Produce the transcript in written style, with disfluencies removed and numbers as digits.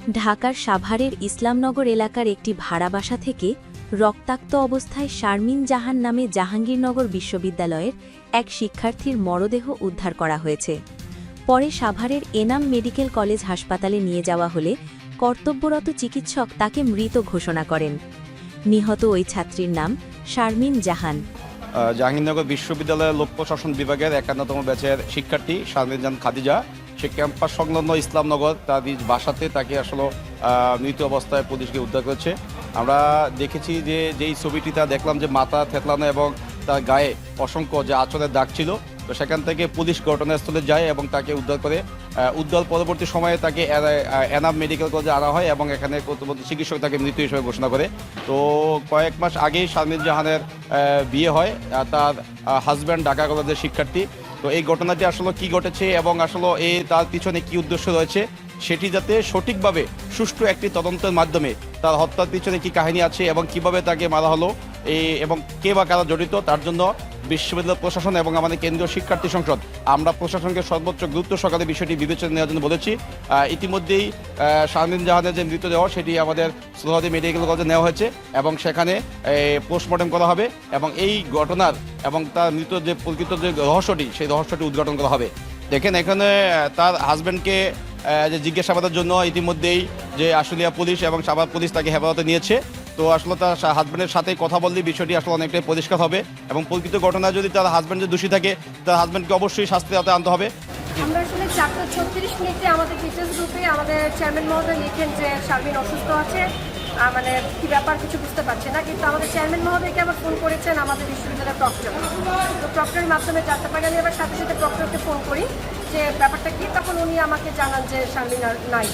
ঢাকার সাভারের ইসলামনগর এলাকার একটি ভাড়া বাসা থেকে রক্তাক্ত অবস্থায় শারমিন জাহান নামে জাহাঙ্গীরনগর বিশ্ববিদ্যালয়ের এক শিক্ষার্থীর মরদেহ উদ্ধার করা হয়েছে। পরে সাভারের এনাম মেডিকেল কলেজ হাসপাতালে নিয়ে যাওয়া হলে কর্তব্যরত চিকিৎসক তাকে মৃত ঘোষণা করেন। নিহত ওই ছাত্রীর নাম শারমিন জাহান। জাহাঙ্গীরনগর বিশ্ববিদ্যালয়ের লোক প্রশাসন বিভাগের 51তম ব্যাচের শিক্ষার্থী শারমিন জাহান খাদিজা। সে ক্যাম্পাস সংলগ্ন ইসলামনগর তার নিজ বাসাতে তাকে আসলে মৃত অবস্থায় পুলিশকে উদ্ধার করেছে। আমরা দেখেছি যে যেই ছবিটিতে দেখলাম যে মাথা থেতলানো এবং তার গায়ে অসংখ্য যে আঁচড়ের দাগ ছিল, তো সেখান থেকে পুলিশ ঘটনাস্থলে যায় এবং তাকে উদ্ধার করে। উদ্ধার পরবর্তী সময়ে তাকে এনাম মেডিকেল কলেজে আনা হয় এবং এখানে কর্তব্যরত চিকিৎসক তাকে মৃত হিসেবে ঘোষণা করে। তো কয়েক মাস আগেই শারমিন জাহানের বিয়ে হয়, তার হাজব্যান্ড ঢাকা কলেজের শিক্ষার্থী। তো এই ঘটনাটি আসলে কি ঘটেছে এবং আসলে তার পিছনে কি উদ্দেশ্য রয়েছে সেটি যাতে সঠিকভাবে সুষ্ঠু একটি তদন্তের মাধ্যমে তার হত্যার পিছনে কি কাহিনী আছে এবং কিভাবে তাকে মারা হলো এবং কে বা কারা জড়িত, তার জন্য বিশ্ববিদ্যালয় প্রশাসন এবং আমাদের কেন্দ্রীয় শিক্ষার্থী সংসদ আমরা প্রশাসনকে সর্বোচ্চ গুরুত্ব সহকারে বিষয়টি বিবেচনা নেওয়ার জন্য বলেছি। ইতিমধ্যেই শারমিন জাহানের যে মৃতদেহ সেটি আমাদের সোহরাওয়ার্দী মেডিকেল কলেজে নেওয়া হয়েছে এবং সেখানে পোস্টমর্টেম করা হবে এবং এই ঘটনার এবং তার মৃত যে প্রকৃত যে রহস্যটি সেই রহস্যটি উদ্ঘাটন করা হবে। দেখেন এখানে তার হাজব্যান্ডকে যে জিজ্ঞাসাবাদের জন্য ইতিমধ্যেই যে আশুলিয়া পুলিশ এবং সাভার পুলিশ তাকে হেফাজতে নিয়েছে। তো আসলে তার হাজব্যান্ডের সাথে কথা বললে বিষয়টি আসলে অনেকটাই পরিষ্কার হবে এবং প্রকৃত ঘটনা যদি তার হাজব্যান্ড দোষী থাকে তার হাজব্যান্ডকে অবশ্যই শাস্তির আওতায় আনতে হবে। আমরা আসলে 4:36 আমাদের টিচার্স গ্রুপে আমাদের চেয়ারম্যান মহোদয় লিখেন যে শারমিন অসুস্থ আছে, মানে কি ব্যাপার কিছু বুঝতে পারছে না, কিন্তু আমাদের চেয়ারম্যান মহোদয়কে আবার ফোন করেছেন আমাদের বিশ্ববিদ্যালয়ের প্রক্টর। তো প্রক্টরের মাধ্যমে জানতে পারি, আমি আবার সাথে সাথে প্রক্টরকে ফোন করি যে ব্যাপারটা কি, তখন উনি আমাকে জানান যে শারমিন আর নাই।